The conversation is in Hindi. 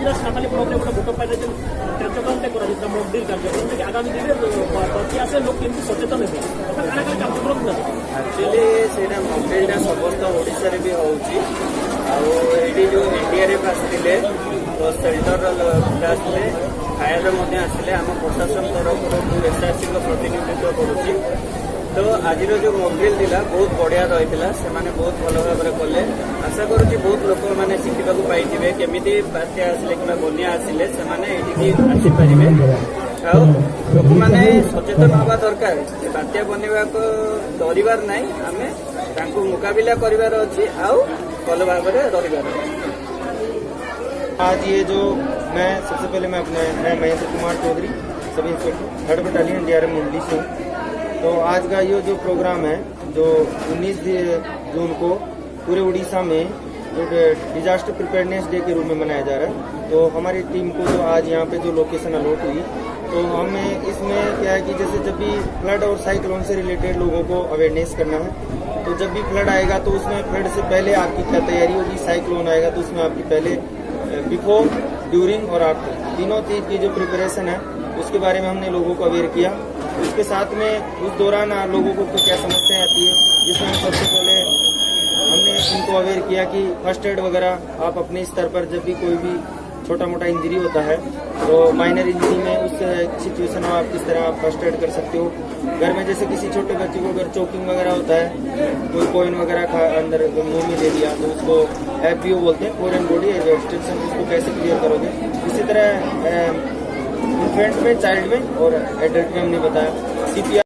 जिला साताली ब्लॉक गोटे भोट पाई कार्यक्रम कर मॉकड्रिल कार्यक्रम आगामी दिन में प्रति आसे लोक केमती सचेतन हे काना काना कार्यक्रम एक्चुअली सेटा मॉकड्रिल समस्त ओडिशा रे भी होउची आउ एडी जो एनडीआरएफ आसले तो सेल्टर आसले फायर आसले आम प्रशासन तरफ एसआरसी प्रतिनिधित्व करुच्ची। तो आज जो मॉकड्रिल थिला बहुत बढ़िया रही से बहुत भल भाव कले आशा करुच्ची बहुत लोक मैंने शिखा पाइबे केमी बात्या आसिले कि बनिया आसिले से आसीपारे लोक मैंने सचेतन हवा दरकार बात्या बनवा को डरबार ना आम मुकाबिला करार अच्छी आउ भल भाव रही। आज ये जो मैं सबसे पहले मैं Mahendra Kumar Chaudhary sub inspector 3rd battalion DRM Mumbai से हूँ। तो आज का ये जो प्रोग्राम है जो 19 जून को पूरे उड़ीसा में जो डिजास्टर प्रिपेयरनेस डे के रूप में मनाया जा रहा है। तो हमारी टीम को जो आज यहाँ पे जो लोकेशन अलॉट हुई तो हमें इसमें क्या है कि जैसे जब भी फ्लड और साइक्लोन से रिलेटेड लोगों को अवेयरनेस करना है तो जब भी फ्लड आएगा तो उसमें फ्लड से पहले आपकी क्या तैयारी होगी, साइक्लोन आएगा तो उसमें आपकी पहले बिफोर, ड्यूरिंग और आफ्टर तीनों चीज की जो प्रिपरेशन है उसके बारे में हमने लोगों को अवेयर किया। उसके साथ में उस दौरान लोगों को क्या समस्याएं आती है जिसमें हम सबसे पहले हमने उनको अवेयर किया कि फर्स्ट एड वगैरह आप अपने स्तर पर जब भी कोई भी छोटा मोटा इंजरी होता है तो माइनर इंजरी में उस सिचुएशन में आप किस तरह आप फर्स्ट एड कर सकते हो। घर में जैसे किसी छोटे बच्चे को अगर चोकिंग वगैरह होता है कोई कॉइन वगैरह अंदर मुंह में ले लिया तो उसको एफबीओ बोलते हैं, फॉरेन बॉडी एक्सटेंशन, उसको कैसे क्लियर करोगे। इसी तरह इन्फेंट में, चाइल्ड में और एडल्ट में हमने बताया। CPR